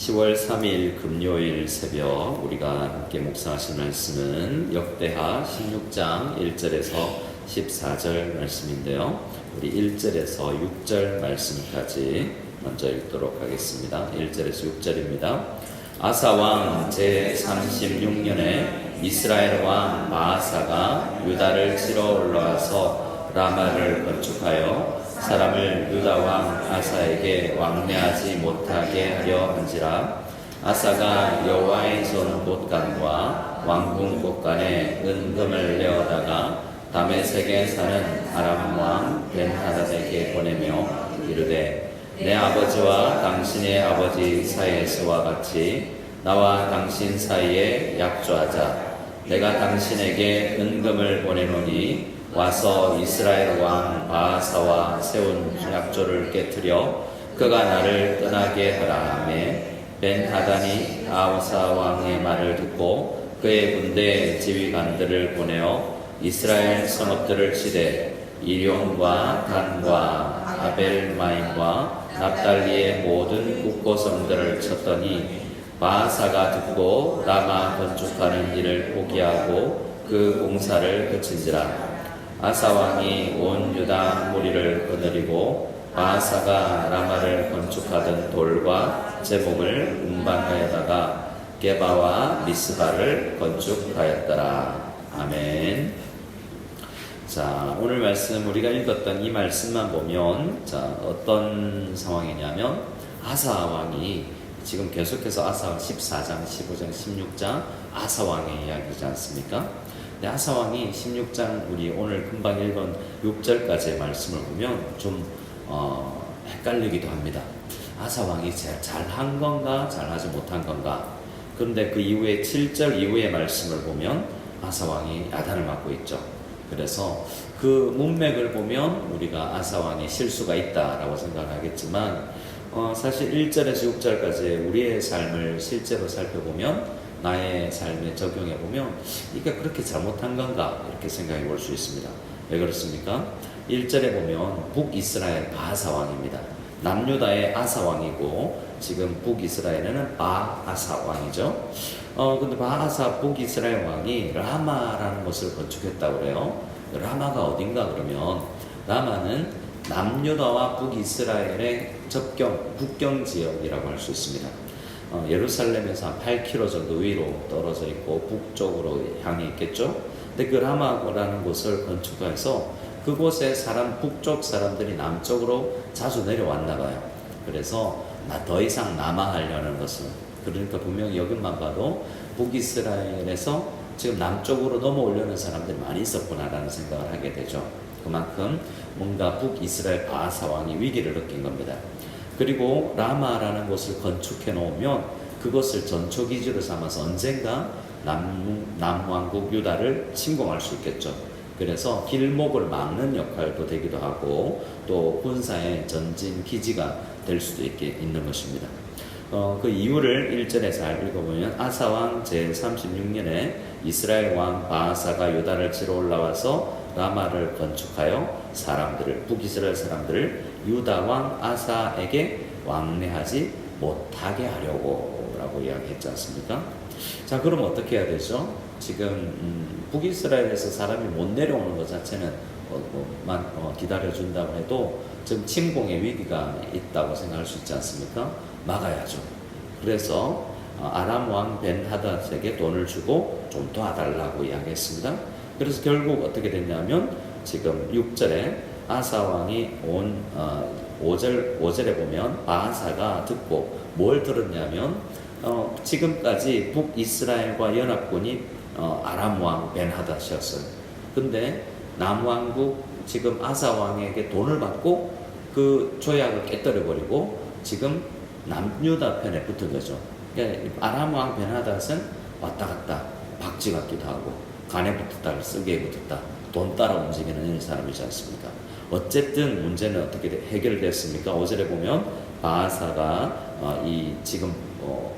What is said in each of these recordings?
10월 3일 금요일 새벽 우리가 함께 묵상하실 말씀은 역대하 16장 1절에서 14절 말씀인데요. 우리 1절에서 6절 말씀까지 먼저 읽도록 하겠습니다. 1절에서 6절입니다. 아사 왕 제36년에 이스라엘 왕 바아사가 유다를 치러 올라와서 라마를 건축하여 사람을 유다 왕 아사에게 왕래하지 못하게 하려 한지라. 아사가 여호와의 전 곳간과 왕궁 곳간에 은금을 내어다가 다메섹에 사는 아람 왕 벤하닷에게 보내며 이르되 내 아버지와 당신의 아버지 사이에서와 같이 나와 당신 사이에 약조하자. 내가 당신에게 은금을 보내노니 와서 이스라엘 왕 바아사와 세운 약조를 깨뜨려 그가 나를 떠나게 하라 하매 벤하단이 아사 왕의 말을 듣고 그의 군대 지휘관들을 보내어 이스라엘 성읍들을 치되 이룡과 단과 아벨마임과 납달리의 모든 국고성들을 쳤더니 바아사가 듣고 라마 건축하는 일을 포기하고 그 공사를 그친지라. 아사 왕이 온 유다 무리를 거느리고 바아사가 라마를 건축하던 돌과 제목을 운반하여다가 게바와 미스바를 건축하였더라. 아멘. 자, 오늘 말씀 우리가 읽었던 이 말씀만 보면 어떤 상황이냐면 아사 왕이 지금 계속해서 아사 14장, 15장, 16장 아사 왕의 이야기지 않습니까? 근데 아사 왕이 16장 우리 오늘 금방 읽은 6절까지의 말씀을 보면 좀 헷갈리기도 합니다. 아사 왕이 잘한 건가 잘하지 못한 건가. 그런데 그 이후에 7절 이후의 말씀을 보면 아사 왕이 야단을 맞고 있죠. 그래서 그 문맥을 보면 우리가 아사 왕의 실수가 있다라고 생각하겠지만 사실 1절에서 6절까지 우리의 삶을 실제로 살펴보면 나의 삶에 적용해보면 이게 그렇게 잘못한 건가 이렇게 생각해 볼 수 있습니다. 왜 그렇습니까? 1절에 보면 북이스라엘 바아사 왕입니다. 남유다의 아사 왕이고 지금 북이스라엘에는 바아사 왕이죠. 근데 바아사 북이스라엘 왕이 라마라는 곳을 건축했다고 그래요. 라마가 어딘가 그러면 라마는 남유다와 북이스라엘의 국경 지역이라고 할 수 있습니다. 예루살렘에서 한 8km 정도 위로 떨어져 있고 북쪽으로 향해 있겠죠. 근데 그 라마라는 곳을 건축해서 그곳에 북쪽 사람들이 남쪽으로 자주 내려왔나 봐요. 그래서 더 이상 남하하려는 것은, 그러니까 분명히 여기만 봐도 북이스라엘에서 지금 남쪽으로 넘어오려는 사람들이 많이 있었구나라는 생각을 하게 되죠. 그만큼 뭔가 북이스라엘 바아사 왕이 위기를 느낀 겁니다. 그리고 라마라는 곳을 건축해 놓으면 그것을 전초기지로 삼아서 언젠가 남왕국 유다를 침공할 수 있겠죠. 그래서 길목을 막는 역할도 되기도 하고 또 군사의 전진 기지가 될 수도 있는 것입니다. 그 이유를 1절에 잘 읽어보면 아사 왕 제36년에 이스라엘 왕 바아사가 유다를 치러 올라와서 라마를 건축하여 북이스라엘 사람들을 유다 왕 아사에게 왕래하지 못하게 하려고 라고 이야기했지 않습니까? 자, 그럼 어떻게 해야 되죠? 지금 북이스라엘에서 사람이 못 내려오는 것 자체는 기다려준다고 해도 지금 침공의 위기가 있다고 생각할 수 있지 않습니까? 막아야죠. 그래서 아람 왕 벤하닷에게 돈을 주고 좀 도와달라고 이야기했습니다. 그래서 결국 어떻게 됐냐면 지금 6절에 아사 왕이 5절에 보면 바아사가 듣고 뭘 들었냐면 지금까지 북이스라엘과 연합군이 아람 왕 벤하닷이었어요. 근데 남왕국 지금 아사 왕에게 돈을 받고 그 조약을 깨뜨려버리고 지금 남유다 편에 붙은 거죠. 그러니까 아람 왕 벤하닷은 왔다 갔다 박쥐 같기도 하고 간에 붙었다 쓸개에 붙었다 돈 따라 움직이는 사람이지 않습니까? 어쨌든 문제는 어떻게 해결됐습니까? 5절에 보면 바아사가 지금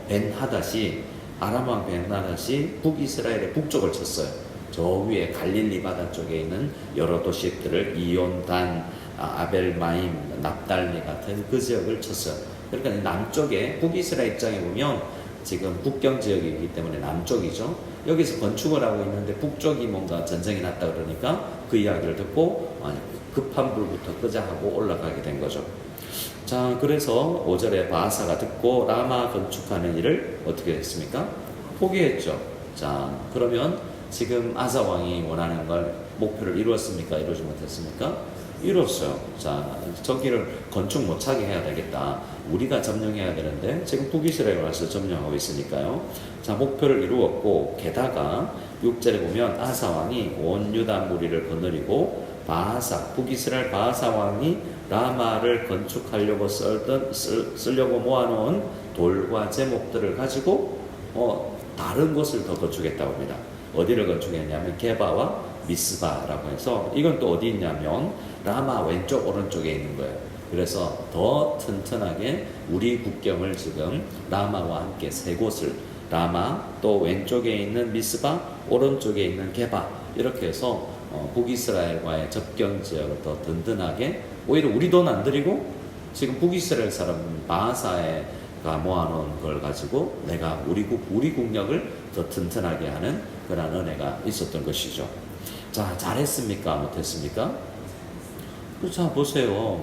벤하닷이 아람 왕 벤하닷이 북이스라엘의 북쪽을 쳤어요. 저 위에 갈릴리 바다 쪽에 있는 여러 도시들을 이온, 단, 아벨마임, 납달리 같은 그 지역을 쳤어요. 그러니까 남쪽에 북이스라엘 입장에 보면 지금 국경 지역이기 때문에 남쪽이죠. 여기서 건축을 하고 있는데 북쪽이 뭔가 전쟁이 났다 그러니까 그 이야기를 듣고 급한 불부터 끄자 하고 올라가게 된 거죠. 자, 그래서 5절에 바하사가 듣고 라마 건축하는 일을 어떻게 했습니까? 포기했죠. 자, 그러면 지금 아사 왕이 원하는 걸 목표를 이루었습니까? 이루지 못했습니까? 이뤘어요. 자, 저기를 건축 못하게 해야 되겠다. 우리가 점령해야 되는데 지금 북이스라엘 와서 점령하고 있으니까요. 자, 목표를 이루었고 게다가 6절에 보면 아사 왕이 온 유다 무리를 거느리고 바하사, 북이스라엘 바하사 왕이 라마를 건축하려고 쓰려고 모아놓은 돌과 제목들을 가지고 다른 곳을 더 건축했다고 합니다. 어디를 건축했냐면 게바와 미스바라고 해서 이건 또 어디 있냐면 라마 왼쪽 오른쪽에 있는 거예요. 그래서 더 튼튼하게 우리 국경을 지금 라마와 함께 세 곳을 라마 또 왼쪽에 있는 미스바 오른쪽에 있는 게바 이렇게 해서 북이스라엘과의 접경 지역을 더 든든하게 오히려 우리 돈 안 들이고 지금 북이스라엘 사람 바하사가 모아놓은 걸 가지고 내가 우리 국력을 더 튼튼하게 하는 그런 은혜가 있었던 것이죠. 자, 잘했습니까? 못했습니까? 자, 보세요.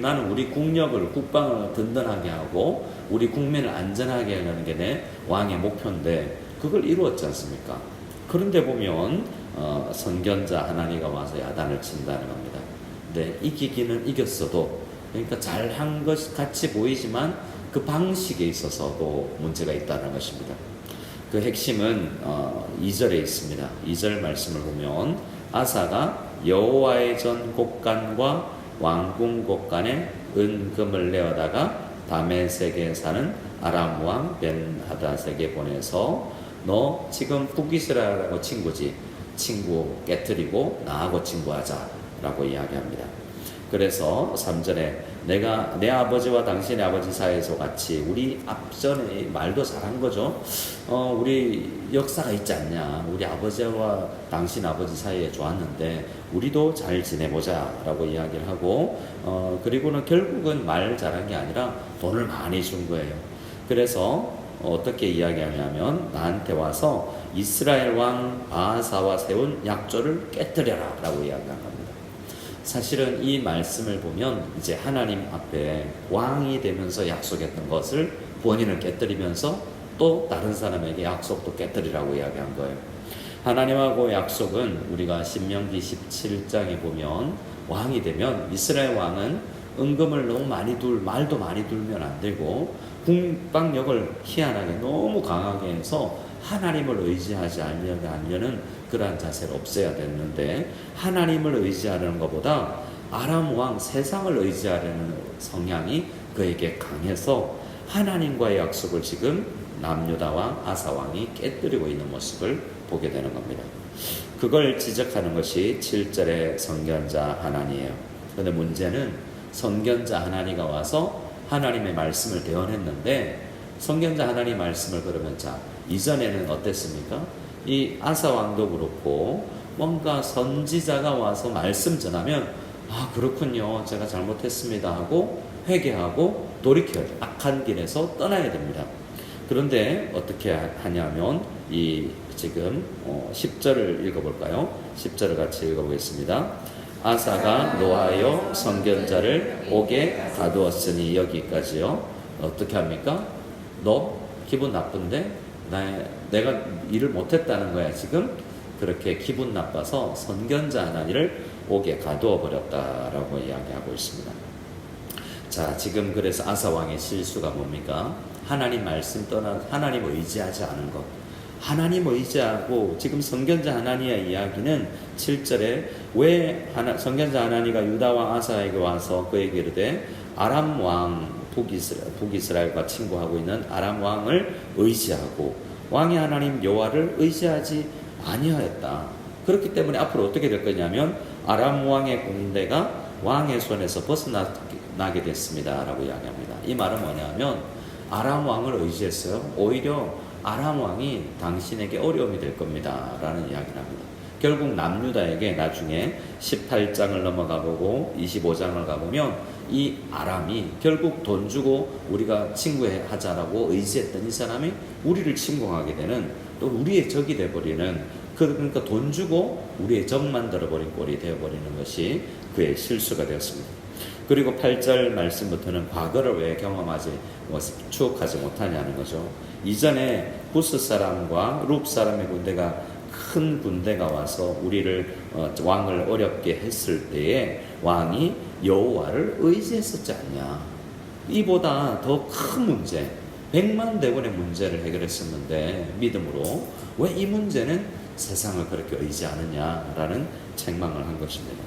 나는 우리 국력을, 국방을 든든하게 하고 우리 국민을 안전하게 하는 게 내 왕의 목표인데 그걸 이루었지 않습니까? 그런데 보면 선견자 하나니가 와서 야단을 친다는 겁니다. 근데 이기기는 이겼어도 그러니까 잘한 것 같이 보이지만 그 방식에 있어서도 문제가 있다는 것입니다. 그 핵심은 2절에 있습니다. 2절 말씀을 보면 아사가 여호와의 전 곳간과 왕궁 곳간에 은금을 내어다가 다메섹에 사는 아람 왕 벤하닷에게 보내서 너 지금 북이스라엘하고 친구지, 친구 깨뜨리고 나하고 친구하자라고 이야기합니다. 그래서 3절에 내가 내 아버지와 당신의 아버지 사이에서 같이 우리 앞전에 말도 잘한 거죠. 우리 역사가 있지 않냐. 우리 아버지와 당신 아버지 사이에 좋았는데 우리도 잘 지내보자 라고 이야기를 하고 그리고는 결국은 말 잘한 게 아니라 돈을 많이 준 거예요. 그래서 어떻게 이야기하냐면 나한테 와서 이스라엘 왕 바하사와 세운 약조를 깨뜨려라 라고 이야기한 겁니다. 사실은 이 말씀을 보면 이제 하나님 앞에 왕이 되면서 약속했던 것을 본인을 깨뜨리면서 또 다른 사람에게 약속도 깨뜨리라고 이야기한 거예요. 하나님하고 약속은 우리가 신명기 17장에 보면 왕이 되면 이스라엘 왕은 은금을 너무 많이 말도 많이 둘면 안 되고 국방력을 희한하게 너무 강하게 해서 하나님을 의지하지 않으려는 그러한 자세를 없애야 됐는데 하나님을 의지하려는 것보다 아람 왕 세상을 의지하려는 성향이 그에게 강해서 하나님과의 약속을 지금 남유다 왕 아사 왕이 깨뜨리고 있는 모습을 보게 되는 겁니다. 그걸 지적하는 것이 7절의 선견자 하나니예요. 그런데 문제는 선견자 하나니가 와서 하나님의 말씀을 대언했는데 선견자 하나님 말씀을 그러면 자 이전에는 어땠습니까? 이 아사 왕도 그렇고 뭔가 선지자가 와서 말씀 전하면 아 그렇군요 제가 잘못했습니다 하고 회개하고 돌이켜야 돼요. 악한 길에서 떠나야 됩니다. 그런데 어떻게 하냐면 이 지금 10절을 읽어볼까요? 10절을 같이 읽어보겠습니다. 아사가 노하여 선견자를 옥에 가두었으니 여기까지요. 어떻게 합니까? 너 기분 나쁜데 내가 일을 못했다는 거야 지금? 그렇게 기분 나빠서 선견자 하나니를 옥에 가두어 버렸다라고 이야기하고 있습니다. 자 지금 그래서 아사 왕의 실수가 뭡니까? 하나님 말씀 떠나 하나님 의지하지 않은 것. 하나님 의지하고 지금 선견자 하나니의 이야기는 7절에 왜 선견자 하나니가 유다 왕 아사에게 와서 그에게 이르되 아람 왕 북이스라엘과 친구하고 있는 아람 왕을 의지하고 왕의 하나님 여호와를 의지하지 아니하였다. 그렇기 때문에 앞으로 어떻게 될 거냐면 아람 왕의 군대가 왕의 손에서 벗어나게 됐습니다 라고 이야기합니다. 이 말은 뭐냐면 아람 왕을 의지했어요. 오히려 아람 왕이 당신에게 어려움이 될 겁니다 라는 이야기를 합니다. 결국 남유다에게 나중에 18장을 넘어가 보고 25장을 가보면 이 아람이 결국 돈 주고 우리가 친구하자라고 의지했던 이 사람이 우리를 침공하게 되는, 또 우리의 적이 되어버리는, 그러니까 돈 주고 우리의 적 만들어버린 꼴이 되어버리는 것이 그의 실수가 되었습니다. 그리고 8절 말씀부터는 과거를 왜 경험하지, 추억하지 못하냐는 거죠. 이전에 부스 사람과 룹 사람의 군대가, 큰 군대가 와서 우리를 왕을 어렵게 했을 때에 왕이 여호와를 의지했었지 않냐. 이보다 더 큰 문제, 100만 대군의 문제를 해결했었는데 믿음으로 왜 이 문제는 세상을 그렇게 의지하느냐라는 책망을 한 것입니다.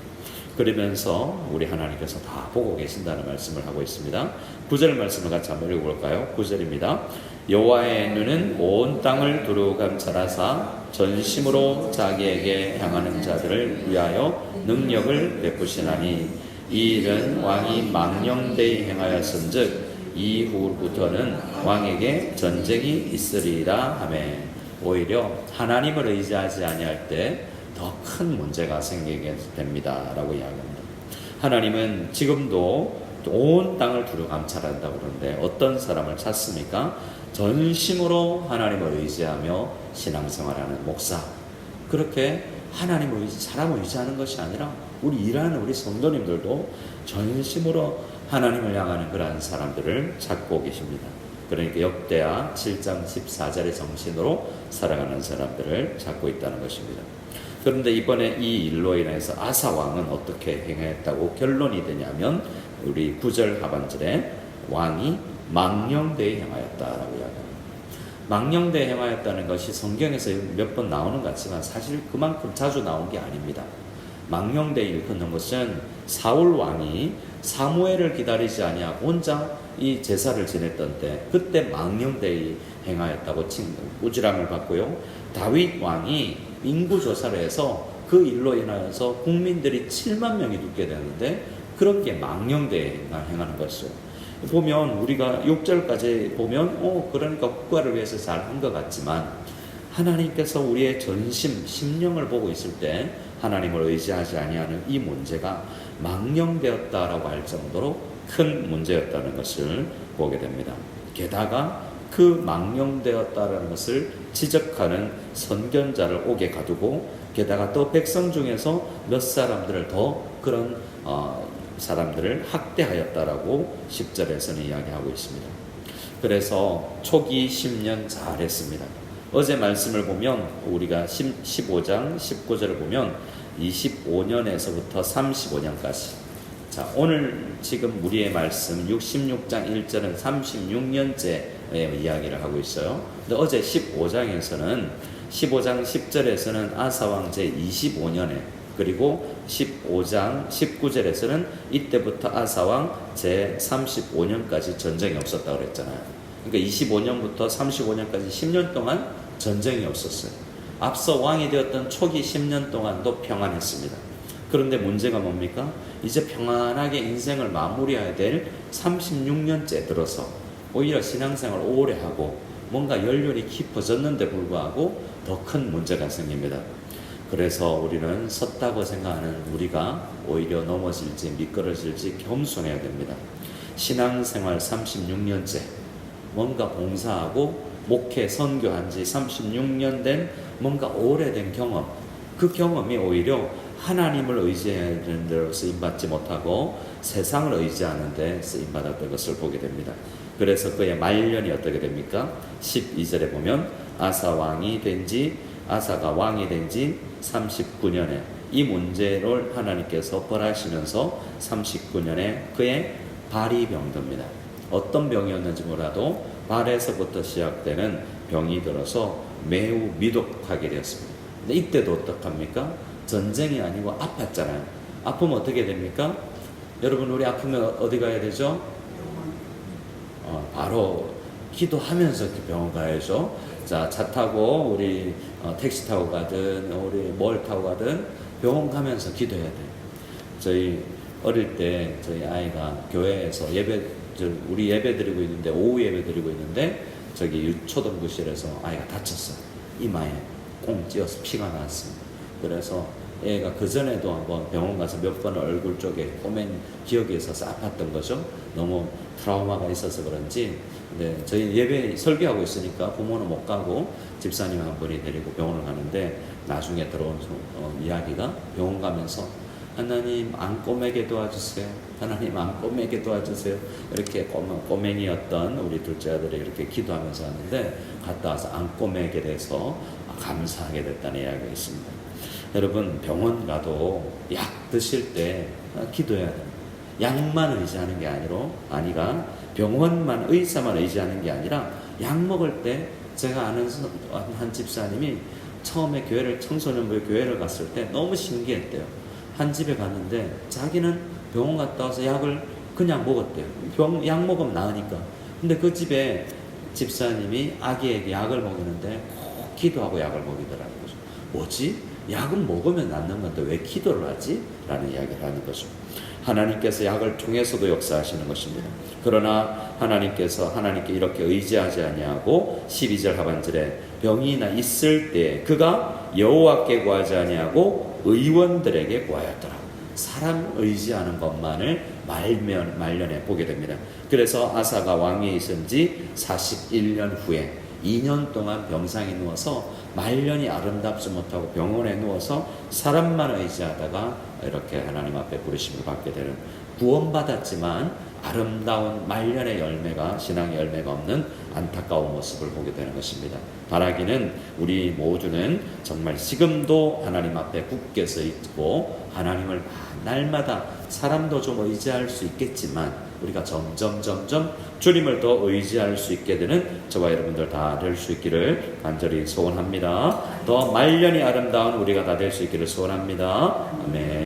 그러면서 우리 하나님께서 다 보고 계신다는 말씀을 하고 있습니다. 9절 말씀을 같이 한번 읽어볼까요? 9절입니다. 여호와의 눈은 온 땅을 두루 감찰하사 전심으로 자기에게 향하는 자들을 위하여 능력을 베푸시나니 이 일은 왕이 망령되이 행하였은즉 이후부터는 왕에게 전쟁이 있으리라 하매. 오히려 하나님을 의지하지 아니할 때 더 큰 문제가 생기게 됩니다 라고 이야기합니다. 하나님은 지금도 온 땅을 두루 감찰한다고 그러는데 어떤 사람을 찾습니까? 전심으로 하나님을 의지하며 신앙생활하는 목사, 그렇게 하나님을 사람을 의지하는 것이 아니라 우리 일하는 우리 성도님들도 전심으로 하나님을 향하는 그러한 사람들을 찾고 계십니다. 그러니까 역대하 7장 14절의 정신으로 살아가는 사람들을 찾고 있다는 것입니다. 그런데 이번에 이 일로 인해서 아사 왕은 어떻게 행했다고 결론이 되냐면 우리 9절 하반절에 왕이 망령되이 행하였다라고 이야기합니다. 망령되이 행하였다는 것이 성경에서 몇 번 나오는 것 같지만 사실 그만큼 자주 나온 게 아닙니다. 망령되이 일컫는 것은 사울 왕이 사무엘을 기다리지 아니하고 혼자 이 제사를 지냈던 때, 그때 망령되이 행하였다고 꾸지람을 받고요. 다윗 왕이 인구조사를 해서 그 일로 인하여서 국민들이 7만 명이 죽게 되는데 그런 게 망령되이 행하는 것이죠. 보면 우리가 6절까지 보면 그러니까 국가를 위해서 잘한 것 같지만 하나님께서 우리의 전심, 심령을 보고 있을 때 하나님을 의지하지 아니하는 이 문제가 망령되었다라고 할 정도로 큰 문제였다는 것을 보게 됩니다. 게다가 그 망령되었다라는 것을 지적하는 선견자를 옥에 가두고, 게다가 또 백성 중에서 몇 사람들을 더 그런 사람들을 학대하였다라고 10절에서는 이야기하고 있습니다. 그래서 초기 10년 잘했습니다. 어제 말씀을 보면 우리가 15장 19절을 보면 25년에서부터 35년까지, 자, 오늘 지금 우리의 말씀 66장 1절은 36년째의 이야기를 하고 있어요. 근데 어제 15장에서는 15장 10절에서는 아사왕 제25년에, 그리고 15장 19절에서는 이때부터 아사왕 제35년까지 전쟁이 없었다고 그랬잖아요. 그러니까 25년부터 35년까지 10년 동안 전쟁이 없었어요. 앞서 왕이 되었던 초기 10년 동안도 평안했습니다. 그런데 문제가 뭡니까? 이제 평안하게 인생을 마무리해야 될 36년째 들어서 오히려 신앙생활을 오래 하고 뭔가 연륜이 깊어졌는데 불구하고 더 큰 문제가 생깁니다. 그래서 우리는 섰다고 생각하는 우리가 오히려 넘어질지 미끄러질지 겸손해야 됩니다. 신앙생활 36년째, 뭔가 봉사하고 목회 선교한 지 36년 된 뭔가 오래된 경험, 그 경험이 오히려 하나님을 의지하는 데로 쓰임받지 못하고 세상을 의지하는 데 쓰임받았던 것을 보게 됩니다. 그래서 그의 말년이 어떻게 됩니까? 12절에 보면 아사가 왕이 된 지 39년에 이 문제를 하나님께서 벌하시면서 39년에 그의 발이 병듭니다. 어떤 병이었는지 몰라도 발에서부터 시작되는 병이 들어서 매우 미독하게 되었습니다. 근데 이때도 어떡합니까? 전쟁이 아니고 아팠잖아요. 아프면 어떻게 됩니까? 여러분, 우리 아프면 어디 가야 되죠? 바로 기도하면서 병원 가야죠. 자, 차 타고 우리 택시 타고 가든 우리 뭘 타고 가든 병원 가면서 기도해야 돼요. 저희 어릴 때 저희 아이가 교회에서 우리 예배 드리고 있는데, 오후 예배 드리고 있는데 저기 유초등부실에서 아이가 다쳤어요. 이마에 꽁 찧어서 피가 나왔습니다. 그래서 애가 그전에도 한번 병원 가서 몇 번 얼굴 쪽에 꼬맨 기억이 있어서 아팠던 거죠. 너무 트라우마가 있어서 그런지. 근데 저희 예배 설교하고 있으니까 부모는 못 가고 집사님 한 분이 데리고 병원을 가는데 나중에 들어온 이야기가 병원 가면서 하나님 안 꼬매게 도와주세요. 하나님 안 꼬매게 도와주세요. 이렇게 꼬맹이였던 우리 둘째 아들이 이렇게 기도하면서 하는데 갔다 와서 안 꼬매게 돼서 감사하게 됐다는 이야기가 있습니다. 여러분 병원 가도 약 드실 때 기도해야 됩니다. 약만 의지하는 게 아니라 병원만 의사만 의지하는 게 아니라 약 먹을 때 제가 아는 한 집사님이 처음에 청소년부에 교회를 갔을 때 너무 신기했대요. 한 집에 갔는데 자기는 병원 갔다 와서 약을 그냥 먹었대요. 약 먹으면 나으니까. 근데 그 집에 집사님이 아기에게 약을 먹이는데 꼭 기도하고 약을 먹이더라고요. 뭐지? 약은 먹으면 낫는 건데 왜 기도를 하지? 라는 이야기를 하는 거죠. 하나님께서 약을 통해서도 역사하시는 것입니다. 그러나 하나님께 이렇게 의지하지 아니하고 12절 하반절에 병이 있을 때 그가 여호와께 구하지 아니하고 의원들에게 구하였더라. 사람 의지하는 것만을 말년에 보게 됩니다. 그래서 아사가 왕위에 있은 지 41년 후에 2년 동안 병상에 누워서 말년이 아름답지 못하고 병원에 누워서 사람만 의지하다가 이렇게 하나님 앞에 부르심을 받게 되는, 구원받았지만 아름다운 말년의 열매가, 신앙의 열매가 없는 안타까운 모습을 보게 되는 것입니다. 바라기는 우리 모두는 정말 지금도 하나님 앞에 굳게 서 있고 하나님을 날마다, 사람도 좀 의지할 수 있겠지만 우리가 점점 주님을 더 의지할 수 있게 되는 저와 여러분들 다 될 수 있기를 간절히 소원합니다. 더 말년이 아름다운 우리가 다 될 수 있기를 소원합니다. 아멘.